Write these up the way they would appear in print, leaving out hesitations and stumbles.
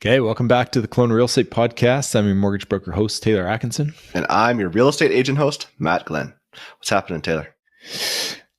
Okay, welcome back to the Kelowna Real Estate Podcast. I'm your mortgage broker host, Taylor Atkinson. And I'm your real estate agent host, Matt Glenn. What's happening, Taylor?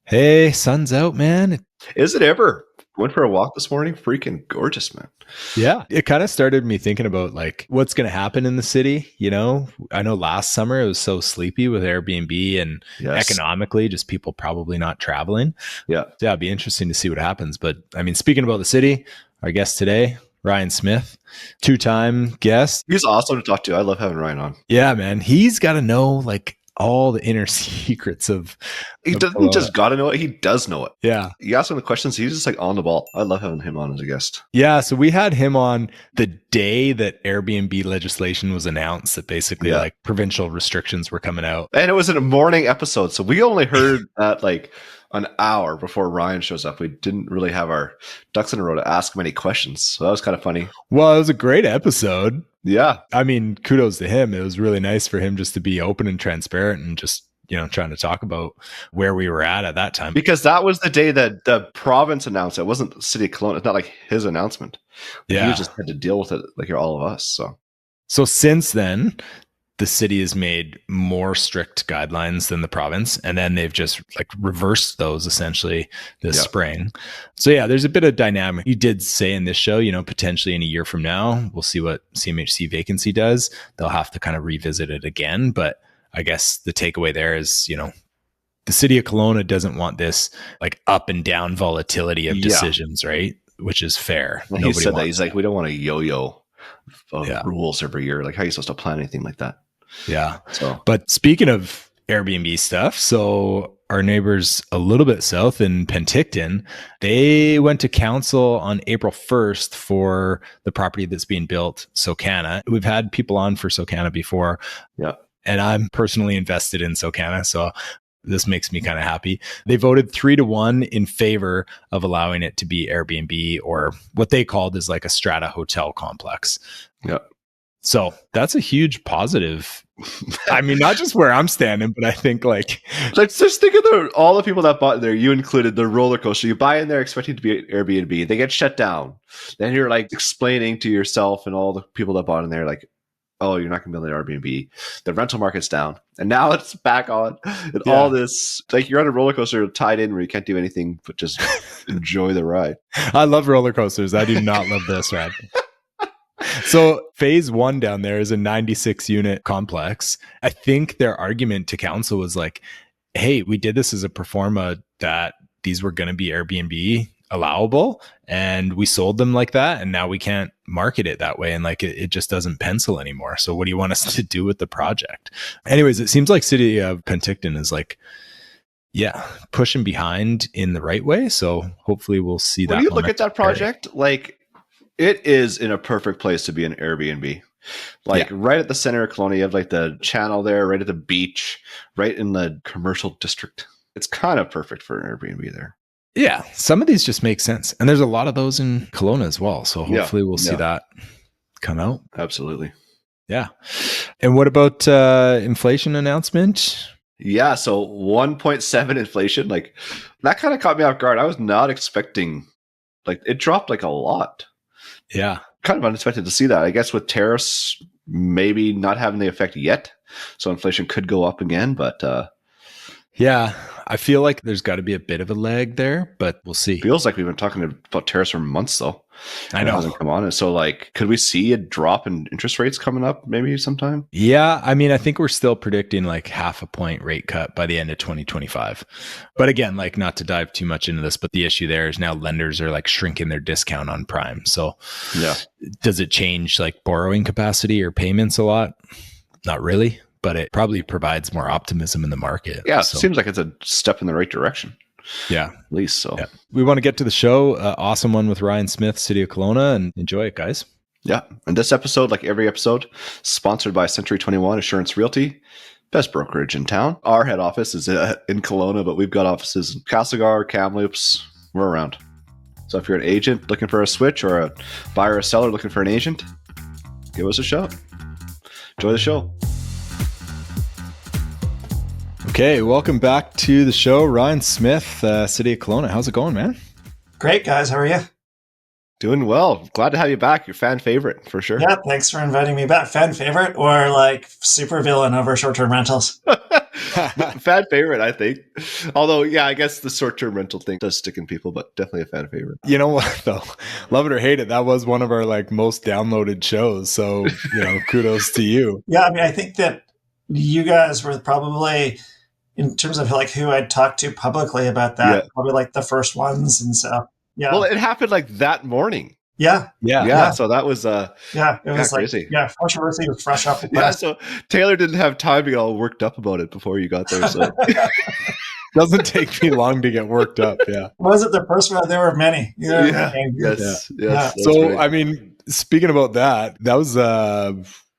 Hey, sun's out, man. Is it ever? Went for a walk this morning. Freaking gorgeous, man. Yeah, it kind of started me thinking about like what's going to happen in the city. You know, I know last summer it was so sleepy with Airbnb and economically, just people probably not traveling. Yeah, it'd be interesting to see what happens. But I mean, speaking about the city, our guest today, Ryan Smith, two-time guest. He's awesome to talk to. I love having Ryan on. Yeah, man. He's got to know like all the inner secrets of. He doesn't just got to know it. He does know it. Yeah. You ask him the questions. He's just like on the ball. I love having him on as a guest. Yeah. So we had him on the day that Airbnb legislation was announced, that basically like provincial restrictions were coming out. And it was in a morning episode. So we only heard that like an hour before Ryan shows up. We didn't really have our ducks in a row to ask him any questions. So that was kind of funny. Well, it was a great episode. Yeah. I mean, kudos to him. It was really nice for him just to be open and transparent and just, you know, trying to talk about where we were at that time. Because that was the day that the province announced it. It wasn't the City of Kelowna. It's not like his announcement. Yeah. You just had to deal with it like you're all of us. So since then, the city has made more strict guidelines than the province, and then they've just like reversed those essentially this spring. So yeah, there's a bit of dynamic. You did say in this show, you know, potentially in a year from now, we'll see what CMHC vacancy does. They'll have to kind of revisit it again. But I guess the takeaway there is, you know, the city of Kelowna doesn't want this like up and down volatility of decisions, right? Which is fair. Well, he said that. He's like, we don't want to yo-yo rules every year. Like, how are you supposed to plan anything like that? Yeah. But speaking of Airbnb stuff, so our neighbors a little bit south in Penticton, they went to council on April 1st for the property that's being built, Socana. We've had people on for Socana before. Yeah. And I'm personally invested in Socana, so this makes me kind of happy. They voted 3-1 in favor of allowing it to be Airbnb, or what they called is like a strata hotel complex. Yeah. So that's a huge positive. I mean, not just where I'm standing, but I think like just think of all the people that bought there, you included, the roller coaster. You buy in there expecting to be Airbnb. They get shut down. Then you're like explaining to yourself and all the people that bought in there, like, oh, you're not going to be on the Airbnb. The rental market's down. And now it's back on. And all this, like you're on a roller coaster tied in where you can't do anything but just enjoy the ride. I love roller coasters. I do not love this ride. So phase 1 down there is a 96 unit complex. I think their argument to council was like, hey, we did this as a pro forma that these were going to be Airbnb allowable, and we sold them like that, and now we can't market it that way, and like it just doesn't pencil anymore. So what do you want us to do with the project? Anyways, it seems like City of Penticton is like, pushing behind in the right way. So hopefully we'll see that. When you look at that project, like it is in a perfect place to be an Airbnb. Like right at the center of Kelowna, you have like the channel there, right at the beach, right in the commercial district. It's kind of perfect for an Airbnb there. Yeah, some of these just make sense. And there's a lot of those in Kelowna as well. So hopefully we'll see that come out. Absolutely. Yeah. And what about inflation announcement? Yeah, so 1.7 inflation, like that kind of caught me off guard. I was not expecting, like it dropped like a lot. Yeah. Kind of unexpected to see that. I guess with tariffs maybe not having the effect yet. So inflation could go up again, but yeah, I feel like there's got to be a bit of a lag there, but we'll see. Feels like we've been talking about tariffs for months, though. I know. It hasn't come on. And so, like, could we see a drop in interest rates coming up maybe sometime? Yeah, I mean, I think we're still predicting like 0.5 point rate cut by the end of 2025. But again, like not to dive too much into this, but the issue there is now lenders are like shrinking their discount on prime. So does it change like borrowing capacity or payments a lot? Not really. But it probably provides more optimism in the market. Yeah, so. It seems like it's a step in the right direction. Yeah. At least so. Yeah. We want to get to the show. Awesome one with Ryan Smith, City of Kelowna, and enjoy it, guys. Yeah. And this episode, like every episode, sponsored by Century 21 Assurance Realty, best brokerage in town. Our head office is in Kelowna, but we've got offices in Castlegar, Kamloops. We're around. So if you're an agent looking for a switch or a buyer or seller looking for an agent, give us a shout. Enjoy the show. Okay, welcome back to the show. Ryan Smith, City of Kelowna. How's it going, man? Great, guys. How are you? Doing well. Glad to have you back. Your fan favorite for sure. Yeah, thanks for inviting me back. Fan favorite or like super villain over short-term rentals? Fan favorite, I think. Although, yeah, I guess the short-term rental thing does stick in people, but definitely a fan favorite. You know what though? Love it or hate it, that was one of our like most downloaded shows. So, kudos to you. Yeah, I mean, I think that you guys were probably, in terms of like who I'd talked to publicly about that, probably like the first ones. And so, yeah. Well, it happened like that morning. Yeah. So that was it was crazy. Like, controversy was fresh off the press. So Taylor didn't have time to get all worked up about it before you got there. So doesn't take me long to get worked up. Yeah. Was it the first one? There were many. Yes. So great. I mean, speaking about that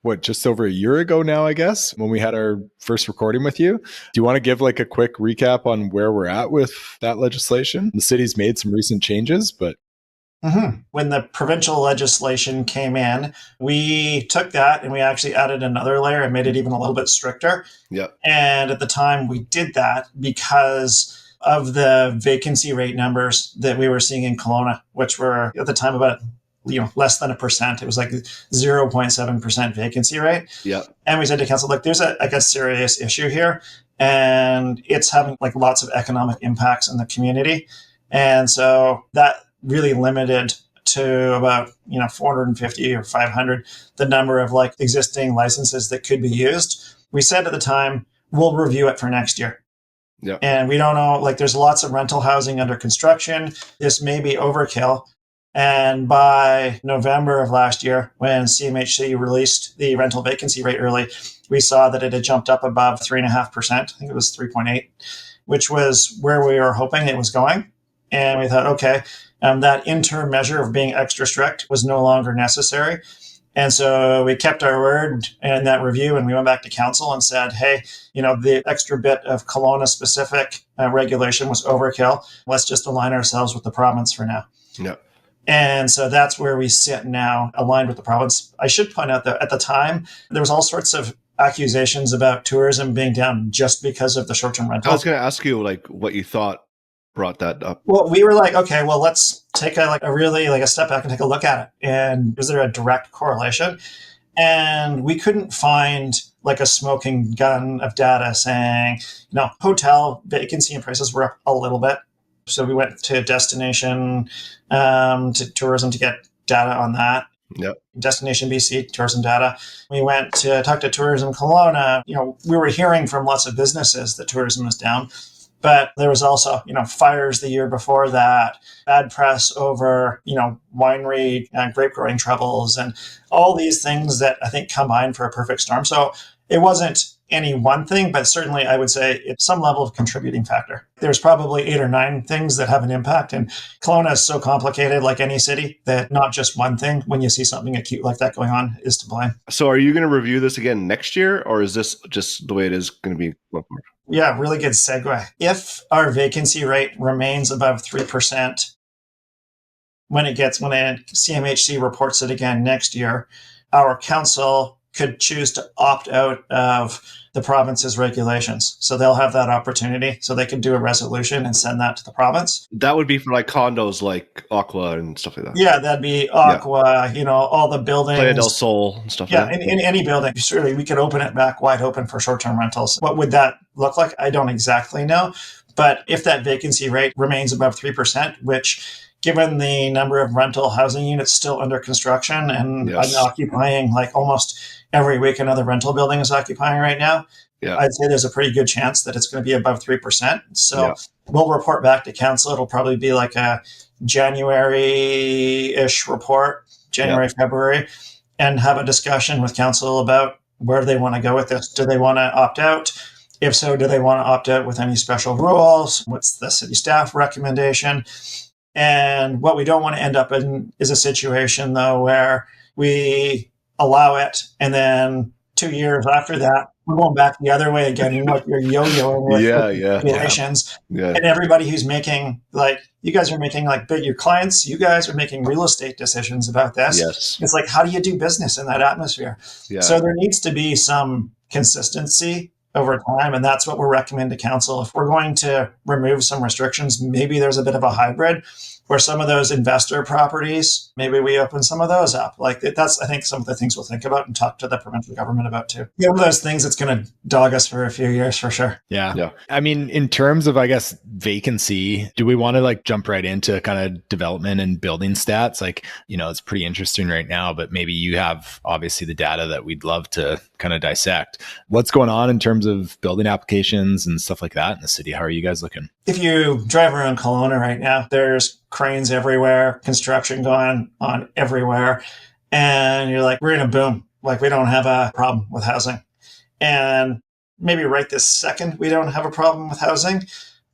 was just over a year ago now, I guess, when we had our first recording with you. Do you want to give like a quick recap on where we're at with that legislation? The city's made some recent changes, but when the provincial legislation came in, we took that and we actually added another layer and made it even a little bit stricter. Yep. And at the time we did that because of the vacancy rate numbers that we were seeing in Kelowna, which were at the time about less than 1%. It was like 0.7% vacancy rate. Yeah. And we said to council, like, there's a serious issue here, and it's having like lots of economic impacts in the community. And so that really limited to about 450 or 500 the number of like existing licenses that could be used. We said at the time, we'll review it for next year. Yeah. And we don't know, like there's lots of rental housing under construction. This may be overkill. And by November of last year, when CMHC released the rental vacancy rate early, we saw that it had jumped up above 3.5%. I think it was 3.8, which was where we were hoping it was going. And we thought, okay, that interim measure of being extra strict was no longer necessary. And so we kept our word in that review, and we went back to council and said, hey, the extra bit of Kelowna specific regulation was overkill. Let's just align ourselves with the province for now. Yeah. And so that's where we sit now, aligned with the province. I should point out that at the time, there was all sorts of accusations about tourism being down just because of the short-term rental. I was going to ask you like what you thought brought that up. Well, we were like, okay, well, let's take a step back and take a look at it. And is there a direct correlation? And we couldn't find like a smoking gun of data saying, hotel vacancy and prices were up a little bit. So we went to Destination, to tourism to get data on that. Yep. Destination BC, tourism data. We went to talk to Tourism Kelowna. We were hearing from lots of businesses that tourism was down. But there was also, fires the year before that, bad press over, winery and grape growing troubles, and all these things that I think combined for a perfect storm. So it wasn't any one thing, but certainly I would say it's some level of contributing factor. There's probably 8 or 9 things that have an impact. And Kelowna is so complicated, like any city, that not just one thing, when you see something acute like that going on, is to blame. So are you going to review this again next year, or is this just the way it is going to be? Yeah, really good segue. If our vacancy rate remains above 3%, when CMHC reports it again next year, our council could choose to opt out of the province's regulations. So they'll have that opportunity. So they could do a resolution and send that to the province. That would be for like condos like Aqua and stuff like that. Yeah, that'd be Aqua, all the buildings. Playa del Sol and stuff like that. In any building. Certainly we could open it back wide open for short-term rentals. What would that look like? I don't exactly know. But if that vacancy rate remains above 3%, which given the number of rental housing units still under construction and occupying like almost every week another rental building is occupying right now, I'd say there's a pretty good chance that it's going to be above 3%. So we'll report back to council. It'll probably be like a January-ish report, February, and have a discussion with council about where they want to go with this. Do they want to opt out? If so, do they want to opt out with any special rules? What's the city staff recommendation? And what we don't want to end up in is a situation, though, where we allow it and then 2 years after that, we're going back the other way again. And like you're yo-yoing with regulations. And everybody who's making, like, you guys are making like your clients, you guys are making real estate decisions about this. Yes. It's like, how do you do business in that atmosphere? Yeah. So there needs to be some consistency over time. And that's what we're recommending to council. If we're going to remove some restrictions, maybe there's a bit of a hybrid where some of those investor properties, maybe we open some of those up. Like that's, I think, some of the things we'll think about and talk to the provincial government about too. One of those things that's going to dog us for a few years for sure. Yeah. I mean, in terms of, I guess, vacancy, do we want to like jump right into kind of development and building stats? Like, it's pretty interesting right now, but maybe you have obviously the data that we'd love to kind of dissect. What's going on in terms of building applications and stuff like that in the city? How are you guys looking? If you drive around Kelowna right now, there's cranes everywhere, construction going on everywhere. And you're like, we're in a boom. Like, we don't have a problem with housing. And maybe right this second, we don't have a problem with housing,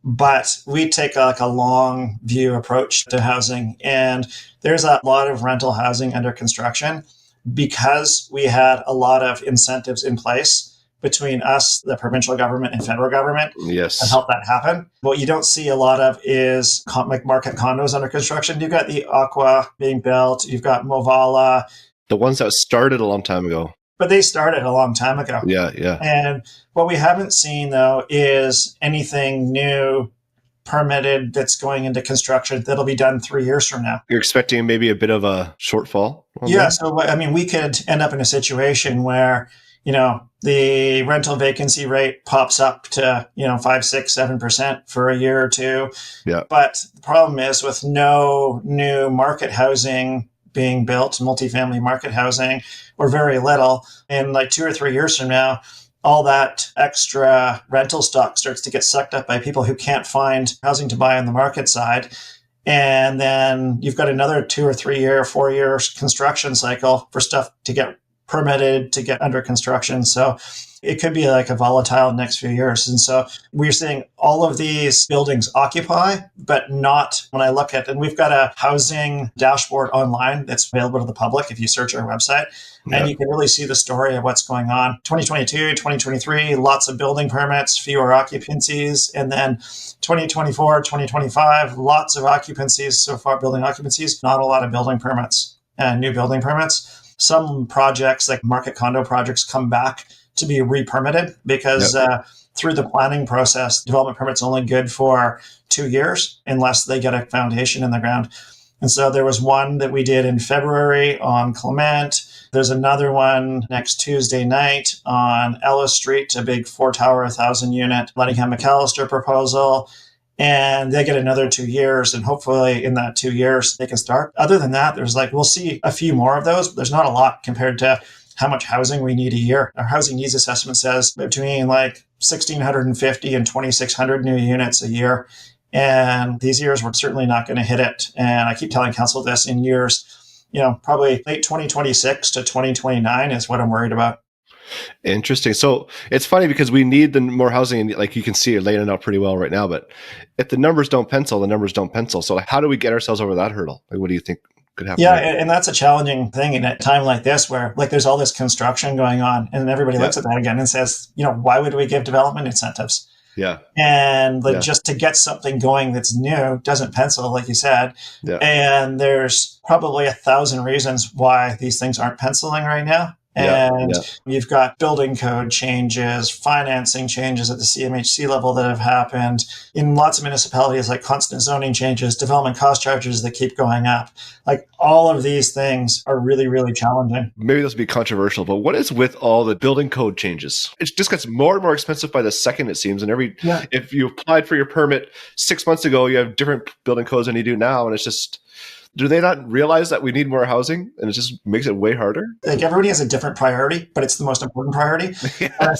but we take like a long view approach to housing. And there's a lot of rental housing under construction because we had a lot of incentives in place between us, the provincial government and federal government, Yes, to help that happen. What you don't see a lot of is like market condos under construction. You've got the Aqua being built. You've got Movala. the ones that started a long time ago. But they started a long time ago. Yeah. And what we haven't seen, though, is anything new permitted that's going into construction that'll be done 3 years from now. You're expecting maybe a bit of a shortfall? Yeah. So, I mean, we could end up in a situation where, the rental vacancy rate pops up to, 5, 6, 7% for a year or two. Yeah. But the problem is with no new market housing being built, multifamily market housing, or very little, in like 2 or 3 years from now, all that extra rental stock starts to get sucked up by people who can't find housing to buy on the market side. And then you've got another 2 or 3 year, 4 year construction cycle for stuff to get permitted, to get under construction. So it could be like a volatile next few years. And so we're seeing all of these buildings occupy, but not when I look at, and we've got a housing dashboard online that's available to the public if you search our website. Yeah. And you can really see the story of what's going on. 2022, 2023, lots of building permits, fewer occupancies. And then 2024, 2025, lots of occupancies so far, building occupancies, not a lot of building permits and new building permits. Some projects like market condo projects come back to be re-permitted because through the planning process, development permit's only good for 2 years unless they get a foundation in the ground. And so there was one that we did in February on Clement. There's another one next Tuesday night on Ellis Street, a big 4-tower, 1,000-unit Lettingham McAllister proposal. And they get another 2 years. And hopefully in that 2 years, they can start. Other than that, we'll see a few more of those, but there's not a lot compared to how much housing we need a year. Our housing needs assessment says between like 1,650 and 2,600 new units a year. And these years, we're certainly not going to hit it. And I keep telling council this in years, probably late 2026 to 2029 is what I'm worried about. Interesting. So it's funny because we need the more housing, and like you can see, you're laying it out pretty well right now. But if the numbers don't pencil, the numbers don't pencil. So how do we get ourselves over that hurdle? Like, what do you think could happen? Yeah, and that's a challenging thing in a time like this where like there's all this construction going on, and everybody looks at that again and says, why would we give development incentives? Yeah. And just to get something going that's new doesn't pencil, like you said. Yeah. And there's probably 1,000 reasons why these things aren't penciling right now. And you've got building code changes, financing changes at the CMHC level that have happened in lots of municipalities, like constant zoning changes, development cost charges that keep going up. Like all of these things are really, really challenging. Maybe this will be controversial, but what is with all the building code changes? It just gets more and more expensive by the second, it seems. And if you applied for your permit 6 months ago, you have different building codes than you do now. And it's just... Do they not realize that we need more housing and it just makes it way harder? Like everybody has a different priority, but it's the most important priority. And I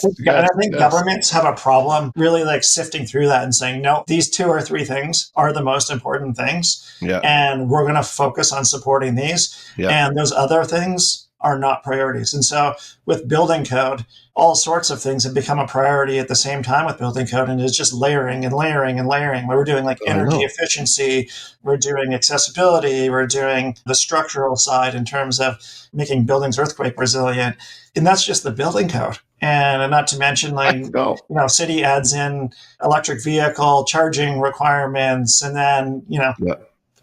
think governments have a problem really like sifting through that and saying, no, these 2 or 3 things are the most important things. Yeah. And we're going to focus on supporting these. Yeah. And those other things are not priorities. And so with building code, all sorts of things have become a priority at the same time with building code. And it's just layering and layering and layering. We're doing like energy efficiency, we're doing accessibility, we're doing the structural side in terms of making buildings earthquake resilient. And that's just the building code. And not to mention, like, city adds in electric vehicle charging requirements and then,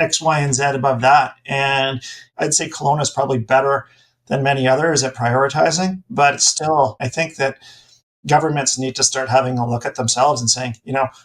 X, Y, and Z above that. And I'd say Kelowna is probably better than many others at prioritizing, but still, I think that governments need to start having a look at themselves and saying,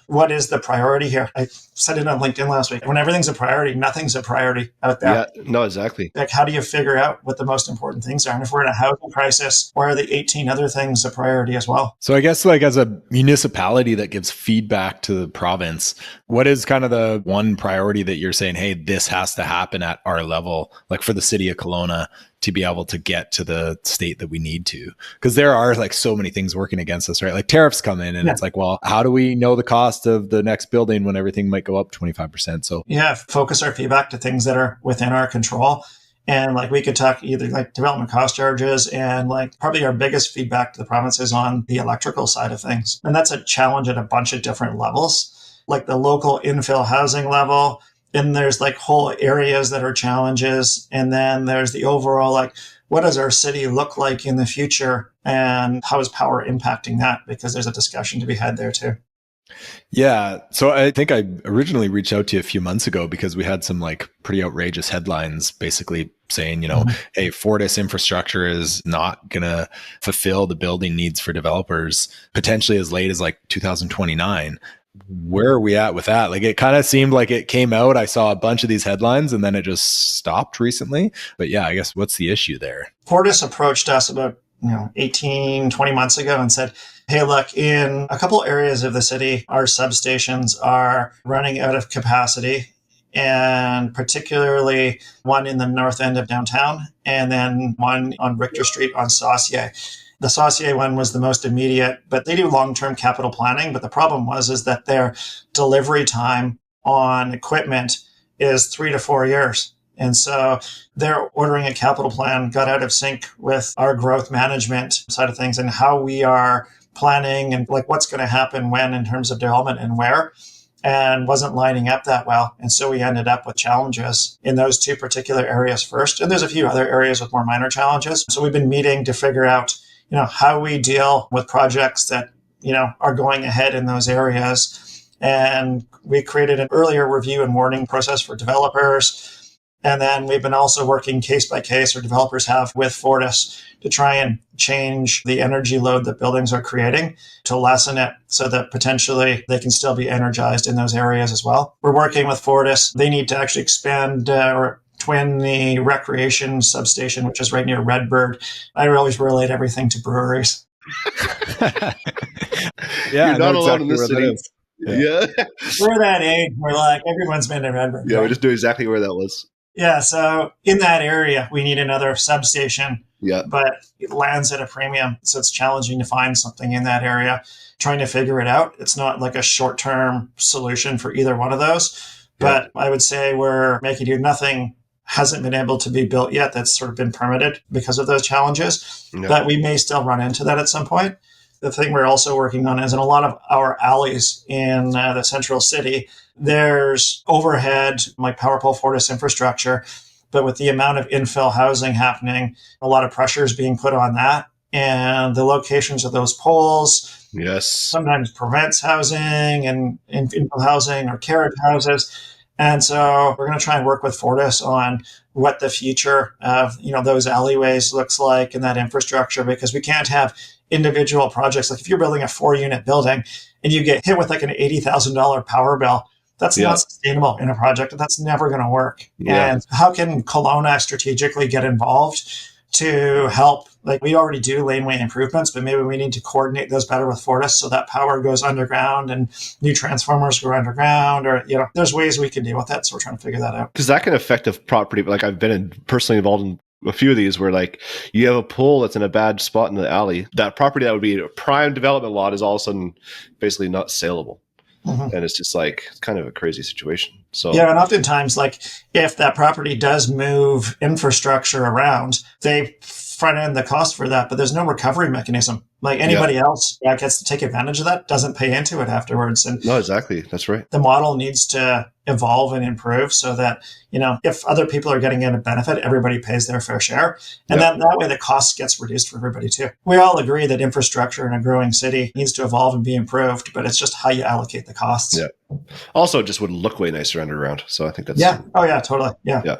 what is the priority here? I said it on LinkedIn last week. When everything's a priority, nothing's a priority out there. Yeah, no, exactly. Like, how do you figure out what the most important things are? And if we're in a housing crisis, why are the 18 other things a priority as well? So I guess as a municipality that gives feedback to the province, what is kind of the one priority that you're saying, hey, this has to happen at our level, like for the city of Kelowna, to be able to get to the state that we need to? Because there are so many things working against us, right? Like tariffs come in and it's well, how do we know the cost of the next building when everything might go up 25%? So focus our feedback to things that are within our control. And we could talk either development cost charges, and probably our biggest feedback to the province is on the electrical side of things. And that's a challenge at a bunch of different levels, like the local infill housing level. And there's whole areas that are challenges. And then there's the overall, what does our city look like in the future? And how is power impacting that? Because there's a discussion to be had there too. Yeah. So I think I originally reached out to you a few months ago because we had some pretty outrageous headlines basically saying, hey, Fortis infrastructure is not going to fulfill the building needs for developers potentially as late as 2029. Where are we at with that? It kind of seemed like it came out. I saw a bunch of these headlines and then it just stopped recently. But yeah, I guess what's the issue there? Fortis approached us about 18, 20 months ago and said, hey, look, in a couple areas of the city, our substations are running out of capacity, and particularly one in the north end of downtown and then one on Richter Street on Saucier. The Saucier one was the most immediate, but they do long-term capital planning. But the problem is that their delivery time on equipment is 3 to 4 years. And so their ordering a capital plan got out of sync with our growth management side of things and how we are planning and what's going to happen when in terms of development and where, and wasn't lining up that well. And so we ended up with challenges in those two particular areas first. And there's a few other areas with more minor challenges. So we've been meeting to figure out, how we deal with projects that, are going ahead in those areas. And we created an earlier review and warning process for developers. And then we've been also working case by case, or developers have, with Fortis to try and change the energy load that buildings are creating to lessen it so that potentially they can still be energized in those areas as well. We're working with Fortis. They need to actually expand or twin the recreation substation, which is right near Redbird. I always relate everything to breweries. You're not alone in this city. Yeah. We're that age. We're everyone's been to Redbird. Yeah, right? we just knew exactly where that was. Yeah, so in that area, we need another substation, but it lands at a premium. So it's challenging to find something in that area, trying to figure it out. It's not a short-term solution for either one of those. But I would say we're making do. Nothing hasn't been able to be built yet that's sort of been permitted because of those challenges. But we may still run into that at some point. The thing we're also working on is in a lot of our alleys in the central city, there's overhead, power pole Fortis infrastructure, but with the amount of infill housing happening, a lot of pressure is being put on that. And the locations of those poles sometimes prevents housing and infill housing or carriage houses. And so we're going to try and work with Fortis on what the future of those alleyways looks like in that infrastructure, because we can't have individual projects. If you're building a 4-unit building and you get hit with an $80,000 power bill, that's not sustainable in a project. That's never going to work. And how can Kelowna strategically get involved to help? We already do laneway improvements, but maybe we need to coordinate those better with Fortis so that power goes underground and new transformers go underground, or, there's ways we can deal with that. So we're trying to figure that out. Because that can affect a property. I've been personally involved in a few of these where you have a pole that's in a bad spot in the alley. That property that would be a prime development lot is all of a sudden basically not saleable. Mm-hmm. And it's just kind of a crazy situation. So and oftentimes if that property does move infrastructure around, they front end the cost for that, but there's no recovery mechanism. Anybody else that gets to take advantage of that doesn't pay into it afterwards. And no, exactly. That's right. The model needs to evolve and improve so that, if other people are getting a benefit, everybody pays their fair share. And that way the cost gets reduced for everybody too. We all agree that infrastructure in a growing city needs to evolve and be improved, but it's just how you allocate the costs. Yeah. Also, it just would look way nicer underground. So I think that's... Yeah. Oh yeah, totally. Yeah.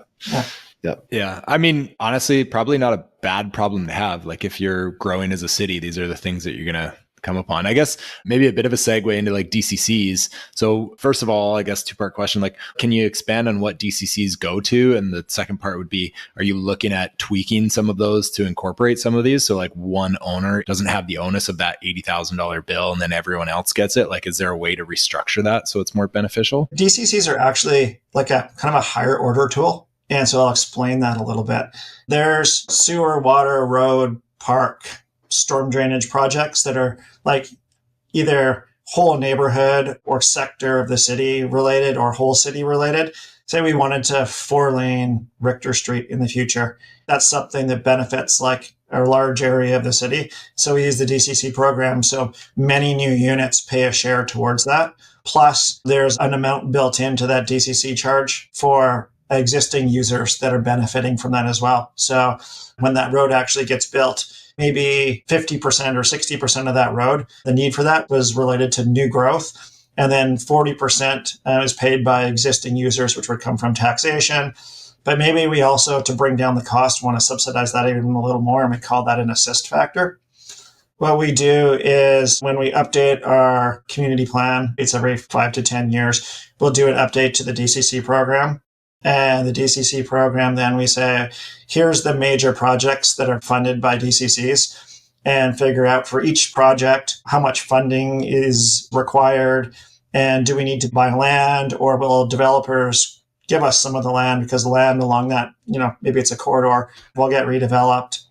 Yeah. I mean, honestly, probably not a bad problem to have. If you're growing as a city, these are the things that you're going to come upon. I guess maybe a bit of a segue into like DCCs. So first of all, I guess two-part question, like, can you expand on what DCCs go to? And the second part would be, are you looking at tweaking some of those to incorporate some of these? So like one owner doesn't have the onus of that $80,000 bill and then everyone else gets it. Like, is there a way to restructure that so it's more beneficial? DCCs are actually like a kind of a higher order tool. And so I'll explain that a little bit. There's sewer, water, road, park, storm drainage projects that are like either whole neighborhood or sector of the city related or whole city related. Say we wanted to 4-lane Richter Street in the future. That's something that benefits like a large area of the city. So we use the DCC program. So many new units pay a share towards that. Plus there's an amount built into that DCC charge for existing users that are benefiting from that as well. So when that road actually gets built, maybe 50% or 60% of that road, the need for that was related to new growth. And then 40% is paid by existing users, which would come from taxation. But maybe we also, to bring down the cost, want to subsidize that even a little more, and we call that an assist factor. What we do is when we update our community plan, it's every 5 to 10 years, we'll do an update to the DCC program. And the DCC program, then we say, here's the major projects that are funded by DCCs, and figure out for each project how much funding is required, and do we need to buy land, or will developers give us some of the land because the land along that, maybe it's a corridor, will get redeveloped.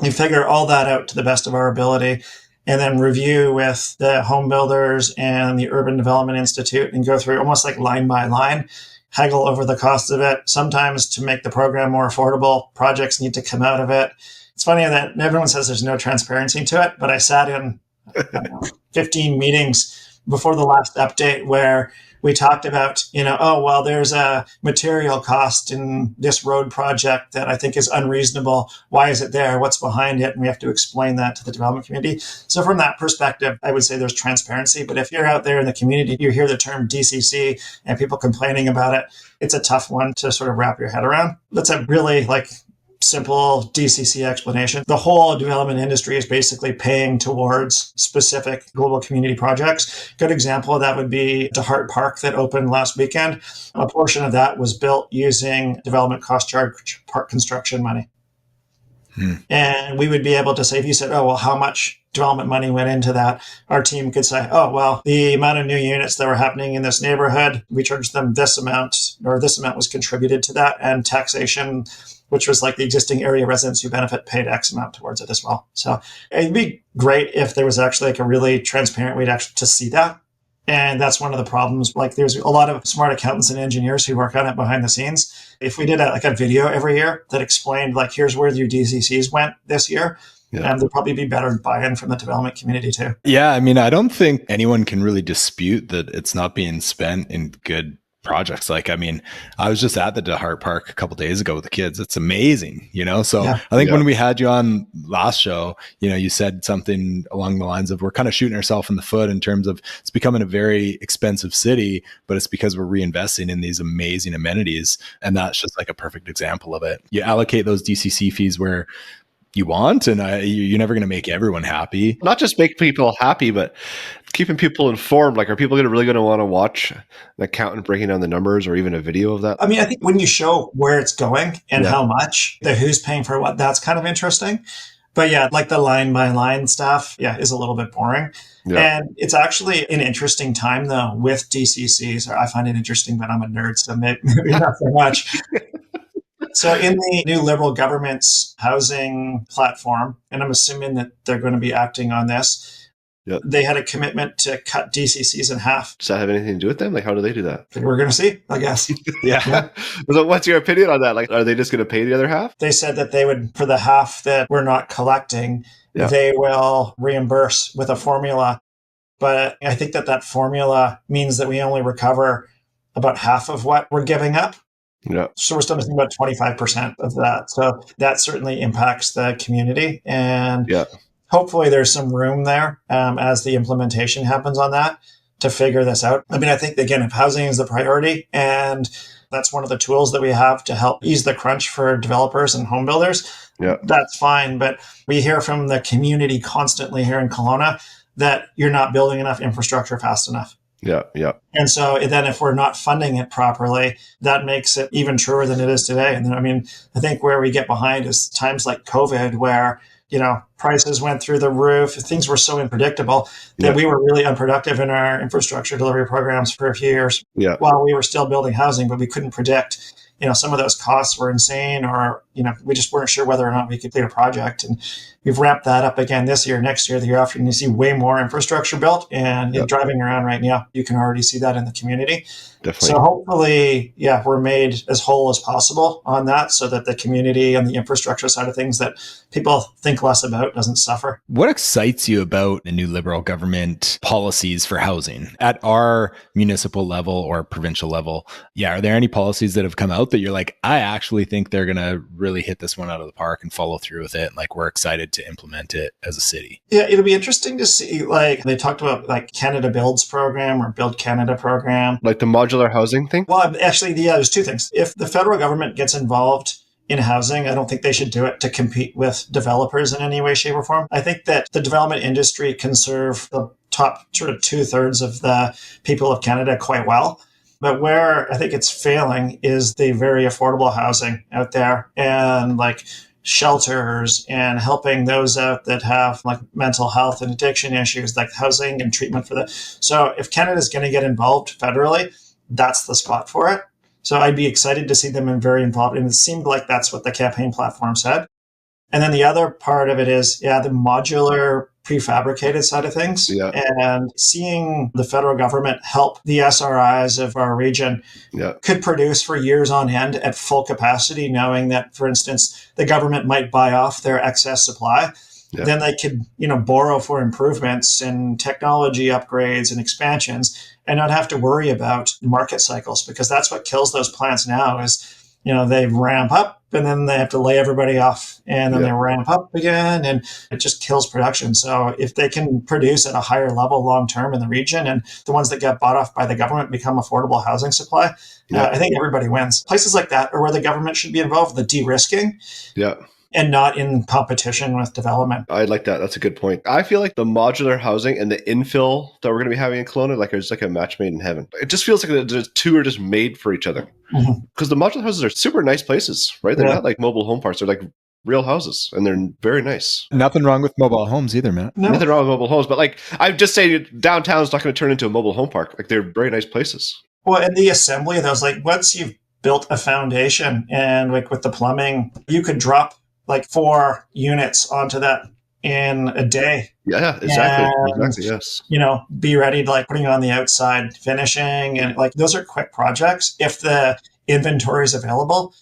We figure all that out to the best of our ability, and then review with the home builders and the Urban Development Institute and go through almost like line by line, haggle over the cost of it. Sometimes to make the program more affordable, projects need to come out of it. It's funny that everyone says there's no transparency to it, but I sat in 15 meetings before the last update where we talked about, there's a material cost in this road project that I think is unreasonable. Why is it there? What's behind it? And we have to explain that to the development community. So from that perspective, I would say there's transparency. But if you're out there in the community, you hear the term DCC and people complaining about it, it's a tough one to sort of wrap your head around. That's a really simple DCC explanation. The whole development industry is basically paying towards specific global community projects. Good example of that would be DeHart Park that opened last weekend. A portion of that was built using development cost charge park construction money. And we would be able to say, if you said, how much development money went into that, our team could say, the amount of new units that were happening in this neighborhood, we charged them this amount, or this amount was contributed to that, and taxation, which was like the existing area residents who benefit, paid X amount towards it as well. So it'd be great if there was actually a really transparent way to see that. And that's one of the problems. There's a lot of smart accountants and engineers who work on it behind the scenes. If we did a video every year that explained here's where your DCCs went this year, there'd probably be better buy-in from the development community too. Yeah, I don't think anyone can really dispute that it's not being spent in good projects. I was just at the DeHart Park a couple of days ago with the kids. It's amazing, So I think when we had you on last show, you said something along the lines of, we're kind of shooting ourselves in the foot in terms of it's becoming a very expensive city, but it's because we're reinvesting in these amazing amenities. And that's just a perfect example of it. You allocate those DCC fees where you want, and you're never going to make everyone happy. Not just make people happy, but keeping people informed. Are people really going to want to watch an accountant breaking down the numbers, or even a video of that? I think when you show where it's going and how much, who's paying for what, that's kind of interesting. But the line by line stuff, is a little bit boring. Yeah. And it's actually an interesting time though with DCCs. I find it interesting, but I'm a nerd, so maybe not so much. So in the new Liberal government's housing platform, and I'm assuming that they're going to be acting on this, they had a commitment to cut DCCs in half. Does that have anything to do with them? How do they do that? We're going to see, I guess. Yeah. So what's your opinion on that? Are they just going to pay the other half? They said that they would, for the half that we're not collecting, they will reimburse with a formula. But I think that formula means that we only recover about half of what we're giving up. Yeah. So we're still missing about 25% of that. So that certainly impacts the community. And hopefully there's some room there as the implementation happens on that to figure this out. I think, again, if housing is the priority, and that's one of the tools that we have to help ease the crunch for developers and home builders, that's fine. But we hear from the community constantly here in Kelowna that you're not building enough infrastructure fast enough. Yeah, yeah. And so then if we're not funding it properly, that makes it even truer than it is today. And then, I mean, I think where we get behind is times like COVID, where, prices went through the roof. Things were so unpredictable that we were really unproductive in our infrastructure delivery programs for a few years while we were still building housing, but we couldn't predict, some of those costs were insane, or, we just weren't sure whether or not we could complete a project. And we've ramped that up again this year, next year, the year after, and you see way more infrastructure built. And driving around right now, you can already see that in the community. Definitely. So hopefully, we're made as whole as possible on that, so that the community and the infrastructure side of things that people think less about doesn't suffer. What excites you about the new Liberal government policies for housing at our municipal level or provincial level? Are there any policies that have come out that you're like, I actually think they're going to really hit this one out of the park and follow through with it? Like, we're excited to implement it as a city. Yeah, it'll be interesting to see, like, they talked about like Canada Builds program or Build Canada program. Like the modular housing thing? Well, actually, there's two things. If the federal government gets involved in housing, I don't think they should do it to compete with developers in any way, shape, or form. I think that the development industry can serve the top sort of 2/3 of the people of Canada quite well. But where I think it's failing is the very affordable housing out there, and like shelters, and helping those out that have like mental health and addiction issues, like housing and treatment for that. So if Canada is going to get involved federally, that's the spot for it. So I'd be excited to see them very involved. And it seemed like that's what the campaign platform said. And then the other part of it is, the modular prefabricated side of things. And seeing the federal government help the SRIs of our region could produce for years on end at full capacity, knowing that, for instance, the government might buy off their excess supply. Then they could, borrow for improvements and technology upgrades and expansions, and not have to worry about market cycles, because that's what kills those plants now is, they ramp up and then they have to lay everybody off, and then they ramp up again, and it just kills production. So if they can produce at a higher level long-term in the region, and the ones that get bought off by the government become affordable housing supply, I think everybody wins. Places like that are where the government should be involved, the de-risking. And not in competition with development. I like that. That's a good point. I feel like the modular housing and the infill that we're going to be having in Kelowna, like it's like a match made in heaven. It just feels like the two are just made for each other. Because the modular houses are super nice places, right? They're not like mobile home parks. They're like real houses, and they're very nice. Nothing wrong with mobile homes either, Matt. No. Nothing wrong with mobile homes, but like I'm just saying, downtown's not going to turn into a mobile home park. Like, they're very nice places. Well, and the assembly of those, like once you've built a foundation and like with the plumbing, you could drop like 4 units onto that in a day. Yeah, exactly. And, exactly, yes. Be ready to like putting on the outside finishing, and like those are quick projects if the inventory is available.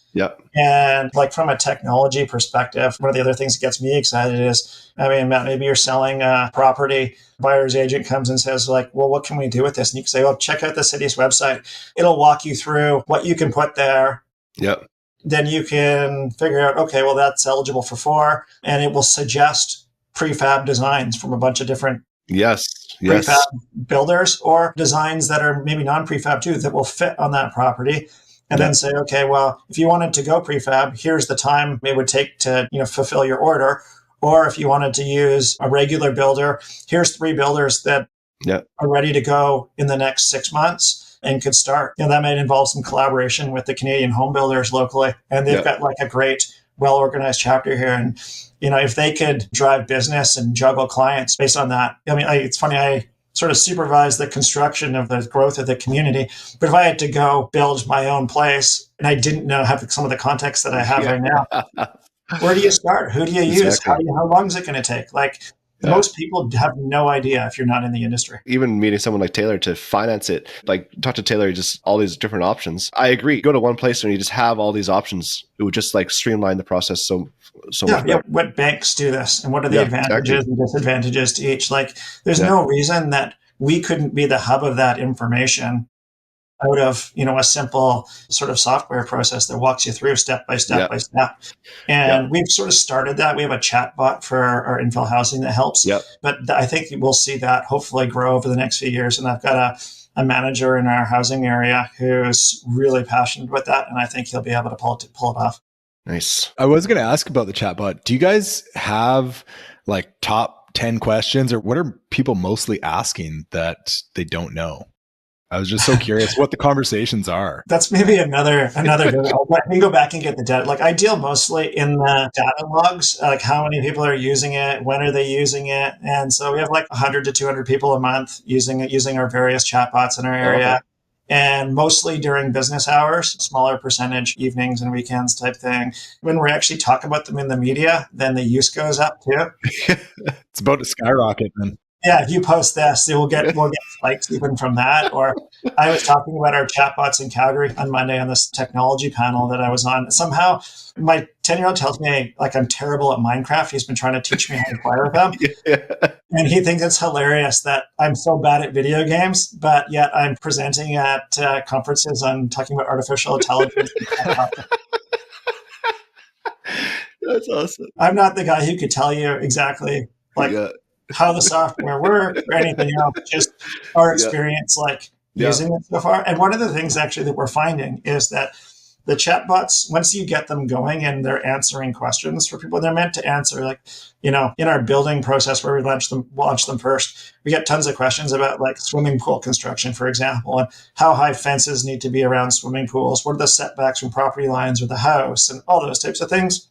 And like from a technology perspective, one of the other things that gets me excited is, Matt, maybe you're selling a property, buyer's agent comes and says like, well, what can we do with this? And you can say, check out the city's website. It'll walk you through what you can put there. Then you can figure out, okay, well, that's eligible for 4, and it will suggest prefab designs from a bunch of different prefab builders, or designs that are maybe non-prefab too, that will fit on that property. And then say, okay, well, if you wanted to go prefab, here's the time it would take to, fulfill your order. Or if you wanted to use a regular builder, here's 3 builders that are ready to go in the next 6 months and could start. That might involve some collaboration with the Canadian home builders locally. And they've got like a great, well-organized chapter here. And, if they could drive business and juggle clients based on that. It's funny, I sort of supervise the construction of the growth of the community. But if I had to go build my own place and I didn't have some of the context that I have right now, where do you start? Who do you use? Exactly. How long is it going to take? Like, most people have no idea if you're not in the industry. Even meeting someone like Taylor to finance it, like talk to Taylor, just all these different options. I agree. Go to one place and you just have all these options. It would just like streamline the process so much better. What banks do this, and what are the advantages and disadvantages to each? Like, there's no reason that we couldn't be the hub of that information out of, a simple sort of software process that walks you through step by step by step. And we've sort of started that. We have a chatbot for our infill housing that helps. But I think we'll see that hopefully grow over the next few years. And I've got a manager in our housing area who's really passionate about that. And I think he'll be able to pull it off. Nice. I was going to ask about the chatbot. Do you guys have like top 10 questions, or what are people mostly asking that they don't know? I was just so curious what the conversations are. That's maybe another good. I can go back and get the data. Like I deal mostly in the data logs, like how many people are using it, when are they using it, and so we have like 100 to 200 people a month using our various chatbots in our area, and mostly during business hours, smaller percentage evenings and weekends type thing. When we actually talk about them in the media, then the use goes up too. It's about to skyrocket then. Yeah, if you post this, we'll get spikes even from that. Or I was talking about our chatbots in Calgary on Monday on this technology panel that I was on. Somehow, my 10-year-old tells me like I'm terrible at Minecraft. He's been trying to teach me how to play with them, and he thinks it's hilarious that I'm so bad at video games, but yet I'm presenting at conferences on talking about artificial intelligence. That's awesome. I'm not the guy who could tell you exactly like how the software works or anything else, just our experience using it so far. And one of the things actually that we're finding is that the chatbots, once you get them going and they're answering questions for people, they're meant to answer like, in our building process where we launch them first, we get tons of questions about like swimming pool construction, for example, and how high fences need to be around swimming pools. What are the setbacks from property lines or the house and all those types of things.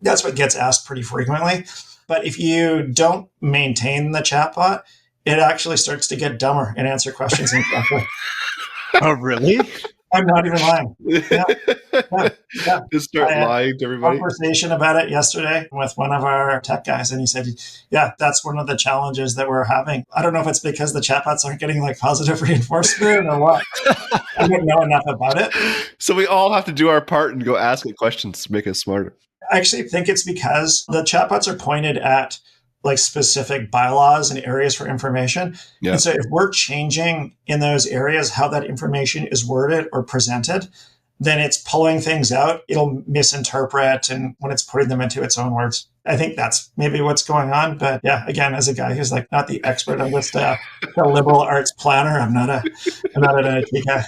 That's what gets asked pretty frequently. But if you don't maintain the chatbot, it actually starts to get dumber and answer questions incorrectly. Oh, really? I'm not even lying. Yeah. Just start lying to everybody. Conversation about it yesterday with one of our tech guys, and he said, "Yeah, that's one of the challenges that we're having. I don't know if it's because the chatbots aren't getting like positive reinforcement or what. I don't know enough about it." So we all have to do our part and go ask it questions to make us smarter. I actually think it's because the chatbots are pointed at like specific bylaws and areas for information. Yeah. And so if we're changing in those areas how that information is worded or presented, then it's pulling things out. It'll misinterpret and when it's putting them into its own words. I think that's maybe what's going on. But yeah, again, as a guy who's like not the expert, I'm just a liberal arts planner. I'm not an IT guy.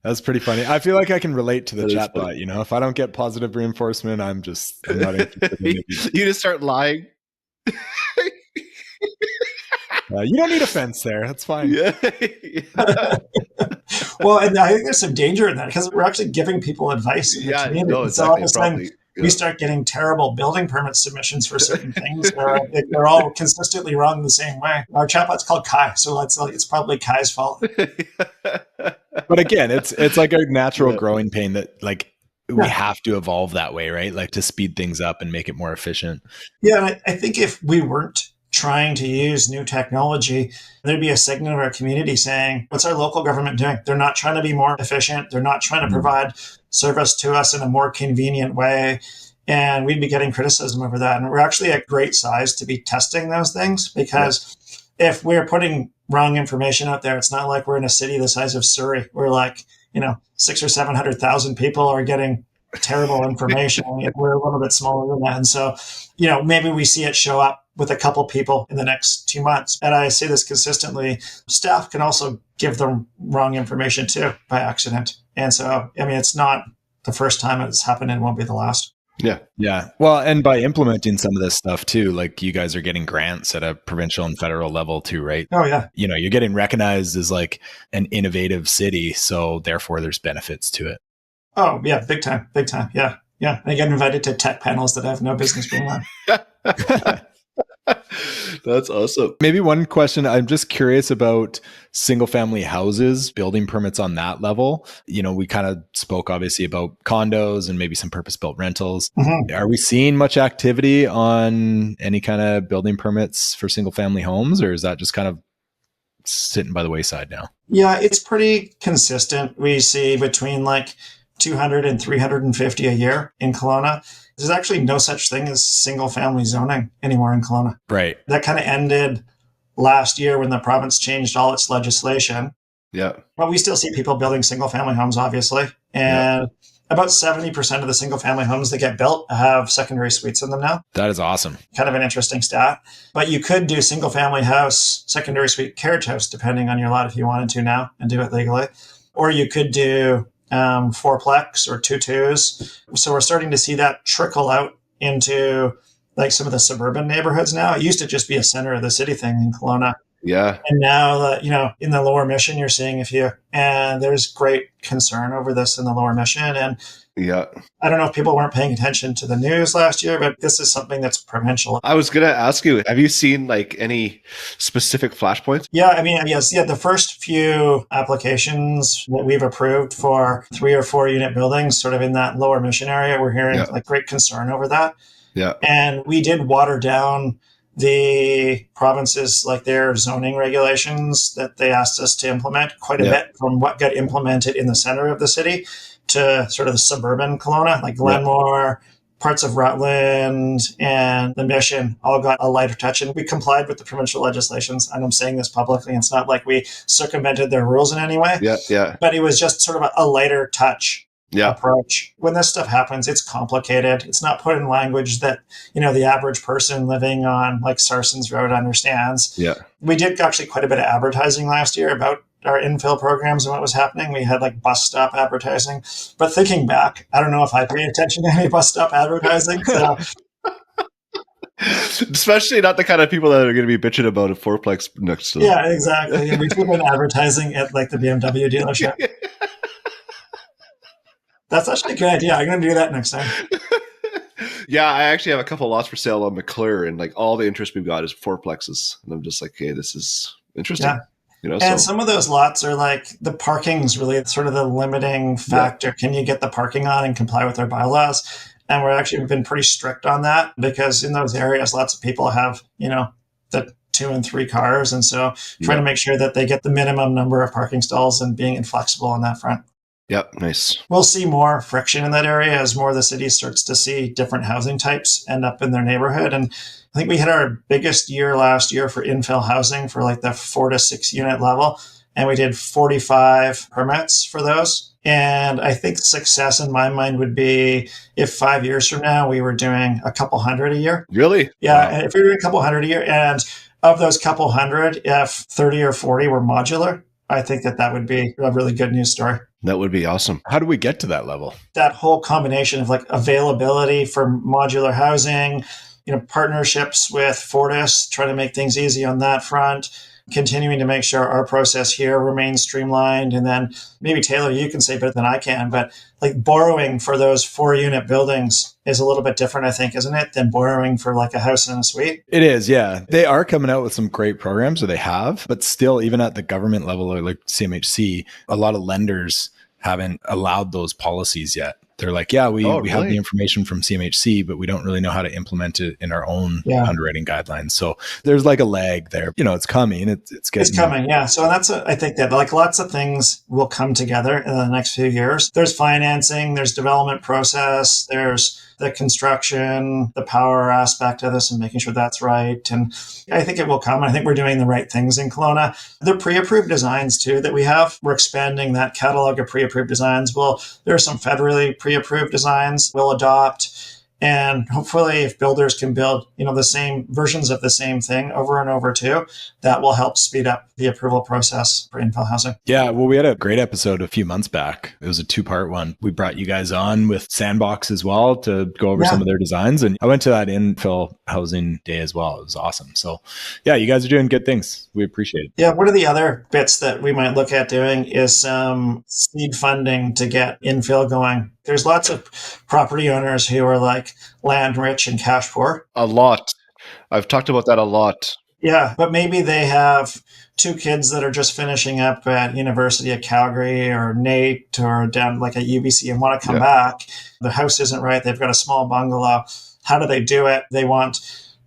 That's pretty funny. I feel like I can relate to the chatbot. If I don't get positive reinforcement, I'm not interested in it. You just start lying. You don't need a fence there. That's fine. Yeah. Well, and I think there's some danger in that because we're actually giving people advice in the community. No, exactly. So all of a sudden, we start getting terrible building permit submissions for certain things. They're all consistently wrong the same way. Our chatbot's called Kai, so it's probably Kai's fault. But again, it's like a natural growing pain that like we have to evolve that way, right? Like to speed things up and make it more efficient. Yeah, and I think if we weren't trying to use new technology, there'd be a segment of our community saying, what's our local government doing? They're not trying to be more efficient. They're not trying to provide service to us in a more convenient way. And we'd be getting criticism over that. And we're actually at great size to be testing those things because if we're putting wrong information out there, it's not like we're in a city the size of Surrey. We're like, 600,000 or 700,000 people are getting terrible information. We're a little bit smaller than that. And so, maybe we see it show up with a couple people in the next 2 months. And I say this consistently, staff can also give them wrong information too by accident. And so, it's not the first time it's happened and it won't be the last. Yeah. Yeah. Well, and by implementing some of this stuff too, like you guys are getting grants at a provincial and federal level too, right? Oh, yeah. You're getting recognized as like an innovative city. So therefore there's benefits to it. Oh, yeah. Big time. Big time. Yeah. Yeah. I get invited to tech panels that I have no business being on. That's awesome. Maybe one question. I'm just curious about single family houses, building permits on that level. We kind of spoke obviously about condos and maybe some purpose built rentals. Mm-hmm. Are we seeing much activity on any kind of building permits for single family homes, or is that just kind of sitting by the wayside now? Yeah, it's pretty consistent. We see between like 200 and 350 a year in Kelowna. There's actually no such thing as single family zoning anymore in Kelowna. Right. That kind of ended last year when the province changed all its legislation. Yeah. But we still see people building single family homes, obviously. And about 70% of the single family homes that get built have secondary suites in them now. That is awesome. Kind of an interesting stat. But you could do single family house, secondary suite, carriage house, depending on your lot if you wanted to now and do it legally. Or you could do fourplex or 2-2s. So we're starting to see that trickle out into like some of the suburban neighborhoods now. It used to just be a center of the city thing in Kelowna. Yeah. And now, in the Lower Mission, you're seeing and there's great concern over this in the Lower Mission. And Yeah. I don't know if people weren't paying attention to the news last year, but this is something that's provincial. I was going to ask you, have you seen like any specific flashpoints? Yeah, I mean, yes, the first few applications that we've approved for 3 or 4 unit buildings, sort of in that Lower Mission area, we're hearing like great concern over that. Yeah. And we did water down the provinces, like their zoning regulations that they asked us to implement quite a bit from what got implemented in the center of the city to sort of the suburban Kelowna, like Glenmore, parts of Rutland, and the Mission all got a lighter touch. And we complied with the provincial legislations. And I'm saying this publicly. It's not like we circumvented their rules in any way. Yeah. But it was just sort of a lighter touch approach. When this stuff happens, it's complicated. It's not put in language that, the average person living on like Sarson's Road understands. Yeah. We did actually quite a bit of advertising last year about our infill programs and what was happening. We had like bus stop advertising. But thinking back, I don't know if I paid attention to any bus stop advertising. So. Especially not the kind of people that are going to be bitching about a fourplex next to them. Yeah, exactly. And we've been advertising at like the BMW dealership. That's actually a good idea. I'm going to do that next time. Yeah, I actually have a couple lots for sale on McClure, and like all the interest we've got is fourplexes. And I'm just like, hey, this is interesting. Yeah. And some of those lots are like the parking's really sort of the limiting factor. Can you get the parking on and comply with their bylaws? And we're actually been pretty strict on that because in those areas, lots of people have, the 2 and 3 cars. And so trying to make sure that they get the minimum number of parking stalls and being inflexible on that front. Yep, nice. We'll see more friction in that area as more of the city starts to see different housing types end up in their neighborhood. And I think we hit our biggest year last year for infill housing for like the 4 to 6 unit level. And we did 45 permits for those. And I think success in my mind would be if 5 years from now, we were doing a couple hundred a year. Really? Yeah. Wow. If we were doing a couple hundred a year, and of those couple hundred, if 30 or 40 were modular, I think that would be a really good news story. That would be awesome. How do we get to that level? That whole combination of like availability for modular housing, partnerships with Fortis, trying to make things easy on that front, continuing to make sure our process here remains streamlined. And then maybe Taylor, you can say better than I can, but like borrowing for those 4 unit buildings is a little bit different, I think, isn't it, than borrowing for like a house and a suite? It is, yeah. They are coming out with some great programs, or they have, but still, even at the government level, or like CMHC, a lot of lenders haven't allowed those policies yet. They're like, yeah, we have the information from CMHC, but we don't really know how to implement it in our own underwriting guidelines. So there's like a lag there. It's coming. It's coming. Yeah. So I think that like lots of things will come together in the next few years. There's financing, there's development process, there's the construction, the power aspect of this and making sure that's right. And I think it will come. I think we're doing the right things in Kelowna. The pre-approved designs too that we have, we're expanding that catalog of pre-approved designs. There are some federally pre-approved designs we'll adopt. And hopefully if builders can build, the same versions of the same thing over and over too, that will help speed up the approval process for infill housing. Yeah, well, we had a great episode a few months back. It was a 2-part one. We brought you guys on with Sandbox as well to go over some of their designs. And I went to that infill housing day as well. It was awesome. So yeah, you guys are doing good things. We appreciate it. Yeah, one of the other bits that we might look at doing is some seed funding to get infill going. There's lots of property owners who are like land rich and cash poor. A lot. I've talked about that a lot. Yeah, but maybe they have 2 kids that are just finishing up at University of Calgary or NAIT or down like at UBC and want to come back. The house isn't right. They've got a small bungalow. How do they do it? They want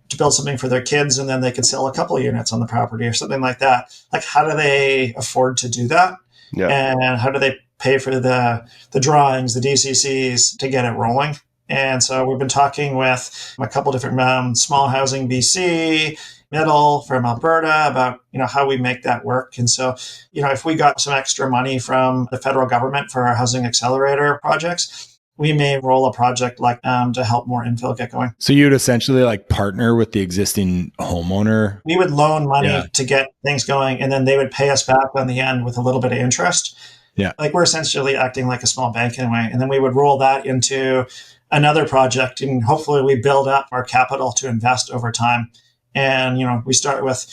to build something for their kids and then they can sell a couple of units on the property or something like that. Like, how do they afford to do that? Yeah. And how do they pay for the drawings, the DCCs to get it rolling? And so we've been talking with a couple different Small Housing BC, Middle from Alberta about, how we make that work. And so, if we got some extra money from the federal government for our housing accelerator projects, we may roll a project like to help more infill get going. So you'd essentially like partner with the existing homeowner? We would loan money to get things going, and then they would pay us back on the end with a little bit of interest. Yeah. Like we're essentially acting like a small bank in a way. And then we would roll that into another project, and hopefully we build up our capital to invest over time. And, we start with,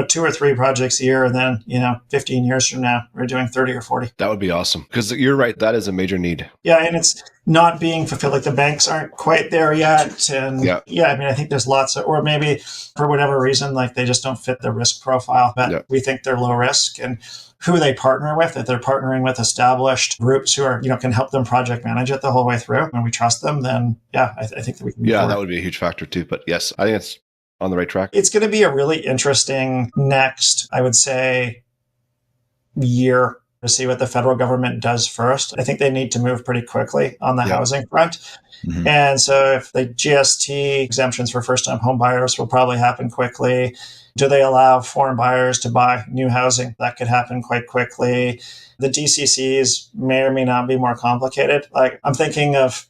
2 or 3 projects a year, and then, 15 years from now, we're doing 30 or 40. That would be awesome. Because you're right, that is a major need. Yeah, and it's not being fulfilled. Like the banks aren't quite there yet. And I think there's lots of, or maybe for whatever reason, like they just don't fit the risk profile, but we think they're low risk. And who they partner with, if they're partnering with established groups who are, can help them project manage it the whole way through, and we trust them, then I think that we can. Yeah, that would be a huge factor too. But yes, I think it's on the right track. It's going to be a really interesting next, I would say, year to see what the federal government does first. I think they need to move pretty quickly on the housing front. Mm-hmm. And so if the GST exemptions for first-time home buyers will probably happen quickly. Do they allow foreign buyers to buy new housing? That could happen quite quickly. The DCCs may or may not be more complicated. Like I'm thinking of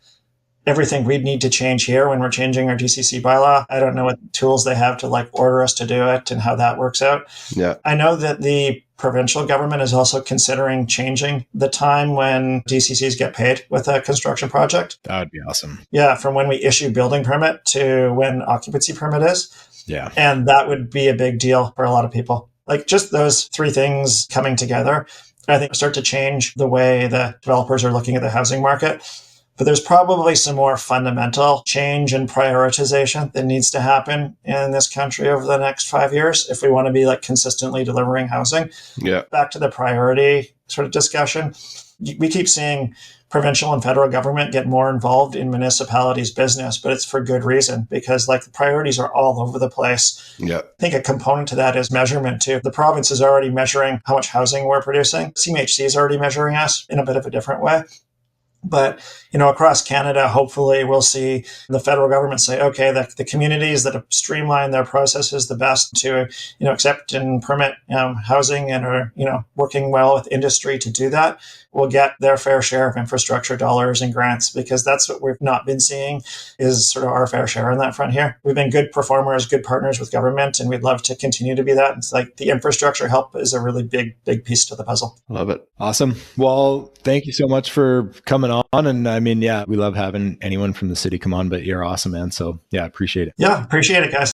everything we'd need to change here when we're changing our DCC bylaw. I don't know what tools they have to order us to do it and how that works out. Yeah. I know that the provincial government is also considering changing the time when DCCs get paid with a construction project. That would be awesome. Yeah, from when we issue building permit to when occupancy permit is. Yeah. And that would be a big deal for a lot of people. Like just those 3 things coming together, I think start to change the way the developers are looking at the housing market. But there's probably some more fundamental change and prioritization that needs to happen in this country over the next 5 years if we want to be consistently delivering housing. Yeah. Back to the priority sort of discussion. We keep seeing provincial and federal government get more involved in municipalities' business, but it's for good reason because the priorities are all over the place. Yeah. I think a component to that is measurement too. The province is already measuring how much housing we're producing. CMHC is already measuring us in a bit of a different way. But, across Canada, hopefully we'll see the federal government say, okay, the communities that have streamlined their processes the best to, accept and permit housing and are, working well with industry to do that will get their fair share of infrastructure dollars and grants, because that's what we've not been seeing is sort of our fair share on that front here. We've been good performers, good partners with government, and we'd love to continue to be that. It's the infrastructure help is a really big piece to the puzzle. Love it. Awesome. Well, thank you so much for coming on. And we love having anyone from the city come on, but you're awesome, man. So appreciate it. Yeah, appreciate it, guys.